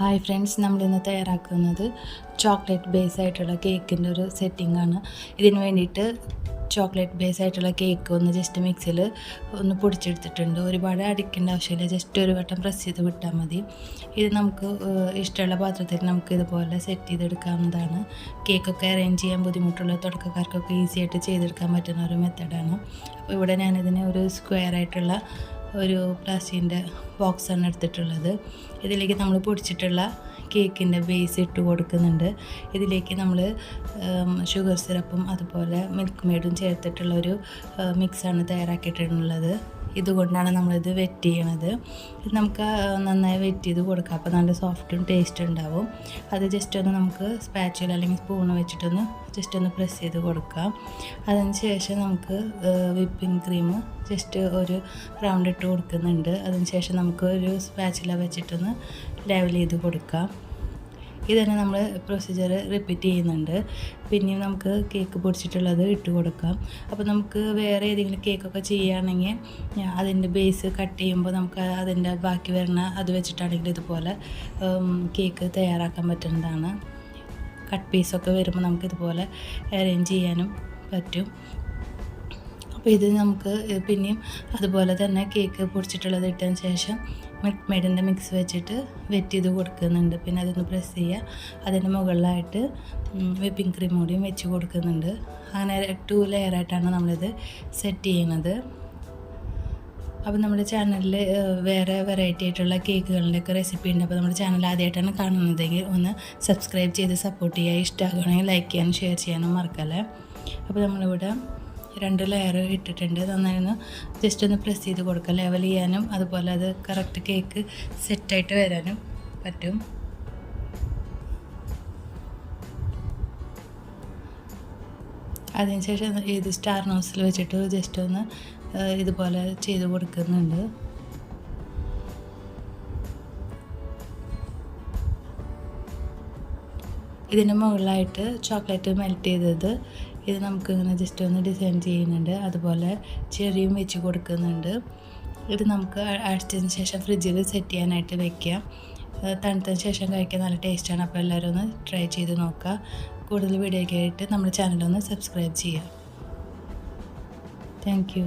Hi friends, നമ്മളിന്ന് തയ്യാറാക്കുന്നത് chocolate base ആയിട്ടുള്ള കേക്കിൻ്റെ ഒരു സെറ്റിംഗാണ്. ഇതിന് വേണ്ടിയിട്ട് ചോക്ലേറ്റ് ബേസ് ആയിട്ടുള്ള കേക്ക് ഒന്ന് ജസ്റ്റ് മിക്സിയിൽ ഒന്ന് പൊടിച്ചെടുത്തിട്ടുണ്ട്. ഒരുപാട് അടിക്കേണ്ട ആവശ്യമില്ല, ജസ്റ്റ് ഒരു വട്ടം പ്രസ് ചെയ്ത് വിട്ടാൽ മതി. ഇത് നമുക്ക് ഇഷ്ടമുള്ള പാത്രത്തിൽ നമുക്ക് ഇതുപോലെ സെറ്റ് ചെയ്തെടുക്കാവുന്നതാണ്. കേക്കൊക്കെ അറേഞ്ച് ചെയ്യാൻ ബുദ്ധിമുട്ടുള്ള തുടക്കക്കാർക്കൊക്കെ ഈസി ആയിട്ട് ചെയ്തെടുക്കാൻ പറ്റുന്ന ഒരു മെത്തഡാണ്. അപ്പോൾ ഇവിടെ ഞാനിതിനെ ഒരു സ്ക്വയർ ആയിട്ടുള്ള ഒരു പ്ലാസ്റ്റിക്കിൻ്റെ ബോക്സാണ് എടുത്തിട്ടുള്ളത്. ഇതിലേക്ക് നമ്മൾ പൊടിച്ചിട്ടുള്ള കേക്കിൻ്റെ ബേസ് ഇട്ട് കൊടുക്കുന്നുണ്ട്. ഇതിലേക്ക് നമ്മൾ ഷുഗർ സിറപ്പും അതുപോലെ മിൽക്ക് മെയ്ഡും ചേർത്തിട്ടുള്ളൊരു മിക്സാണ് തയ്യാറാക്കിയിട്ടുള്ളത്. ഇതുകൊണ്ടാണ് നമ്മളിത് വെറ്റ് ചെയ്യണത്. ഇത് നമുക്ക് നന്നായി വെറ്റ് ചെയ്ത് കൊടുക്കാം, അപ്പോൾ നല്ല സോഫ്റ്റും ടേസ്റ്റ് ഉണ്ടാവും. അത് ജസ്റ്റ് ഒന്ന് നമുക്ക് സ്പാച്ചുല അല്ലെങ്കിൽ സ്പൂൺ വെച്ചിട്ടൊന്ന് ജസ്റ്റ് ഒന്ന് പ്രസ് ചെയ്ത് കൊടുക്കാം. അതിന് ശേഷം നമുക്ക് വിപ്പിംഗ് ക്രീം ജസ്റ്റ് ഒരു റൗണ്ട് ഇട്ട് കൊടുക്കുന്നുണ്ട്. അതിന് ശേഷം നമുക്ക് ഒരു സ്പാച്ചുല വെച്ചിട്ടൊന്ന് ലെവൽ ചെയ്ത് കൊടുക്കാം. ഇതന്നെ നമ്മൾ പ്രൊസീജിയർ റിപ്പീറ്റ് ചെയ്യുന്നുണ്ട്. പിന്നെയും നമുക്ക് കേക്ക് പൊടിച്ചിട്ടുള്ളത് ഇട്ട് കൊടുക്കാം. അപ്പോൾ നമുക്ക് വേറെ ഏതെങ്കിലും കേക്കൊക്കെ ചെയ്യുകയാണെങ്കിൽ അതിൻ്റെ ബേസ് കട്ട് ചെയ്യുമ്പോൾ നമുക്ക് അതിൻ്റെ ബാക്കി വരുന്ന അത് വെച്ചിട്ടാണെങ്കിൽ ഇതുപോലെ കേക്ക് തയ്യാറാക്കാൻ പറ്റുന്നതാണ്. കട്ട് പീസൊക്കെ വരുമ്പോൾ നമുക്കിതുപോലെ അറേഞ്ച് ചെയ്യാനും പറ്റും. അപ്പോൾ ഇത് നമുക്ക് പിന്നെയും അതുപോലെ തന്നെ കേക്ക് പൊടിച്ചിട്ടുള്ളത് ഇട്ടതിന് ശേഷം മിൽക്ക് മെയ്ഡിൻ്റെ മിക്സ് വെച്ചിട്ട് വെറ്റ് ചെയ്ത് കൊടുക്കുന്നുണ്ട്. പിന്നെ അതൊന്ന് പ്രസ് ചെയ്യുക. അതിൻ്റെ മുകളിലായിട്ട് വിപ്പിംഗ് ക്രീം കൂടിയും വെച്ച് കൊടുക്കുന്നുണ്ട്. അങ്ങനെ 2 ലെയറായിട്ടാണ് നമ്മളിത് സെറ്റ് ചെയ്യുന്നത്. അപ്പോൾ നമ്മുടെ ചാനലിൽ വേറെ വെറൈറ്റി ആയിട്ടുള്ള കേക്കുകളുടെയൊക്കെ റെസിപ്പി ഉണ്ട്. അപ്പോൾ നമ്മുടെ ചാനൽ ആദ്യമായിട്ടാണ് കാണുന്നതെങ്കിൽ ഒന്ന് സബ്സ്ക്രൈബ് ചെയ്ത് സപ്പോർട്ട് ചെയ്യുക. ഇഷ്ടമാകുകയാണെങ്കിൽ ലൈക്ക് ചെയ്യാനും ഷെയർ ചെയ്യാനും മറക്കല്ലേ. അപ്പോൾ നമ്മളിവിടെ 2 ലെയർ ഇട്ടിട്ടുണ്ട്. നന്നായി ഒന്ന് ജസ്റ്റ് ഒന്ന് പ്രസ് ചെയ്ത് കൊടുക്കുക. ലെവൽ ചെയ്യാനും അതുപോലെ അത് കറക്റ്റ് കേക്ക് സെറ്റായിട്ട് വരാനും പറ്റും. അതിനുശേഷം ഇത് സ്റ്റാർ നോസിൽ വെച്ചിട്ട് ജസ്റ്റ് ഒന്ന് ഇതുപോലെ ചെയ്ത് കൊടുക്കുന്നുണ്ട്. ഇതിന് മുകളിലായിട്ട് ചോക്ലേറ്റ് മെൽറ്റ് ചെയ്തത് ഇത് നമുക്ക് ഇങ്ങനെ ജസ്റ്റ് ഒന്ന് ഡിസൈൻ ചെയ്യുന്നുണ്ട്. അതുപോലെ ചെറിയും വെച്ച് കൊടുക്കുന്നുണ്ട്. ഇത് നമുക്ക് അടിച്ചതിന് ശേഷം ഫ്രിഡ്ജിൽ സെറ്റ് ചെയ്യാനായിട്ട് വെക്കാം. തണുത്തതിന് ശേഷം കഴിക്കാൻ നല്ല ടേസ്റ്റാണ്. അപ്പോൾ എല്ലാവരും ഒന്ന് ട്രൈ ചെയ്ത് നോക്കുക. കൂടുതൽ വീഡിയോയ്ക്കായിട്ട് നമ്മുടെ ചാനലൊന്ന് സബ്സ്ക്രൈബ് ചെയ്യുക. Thank you.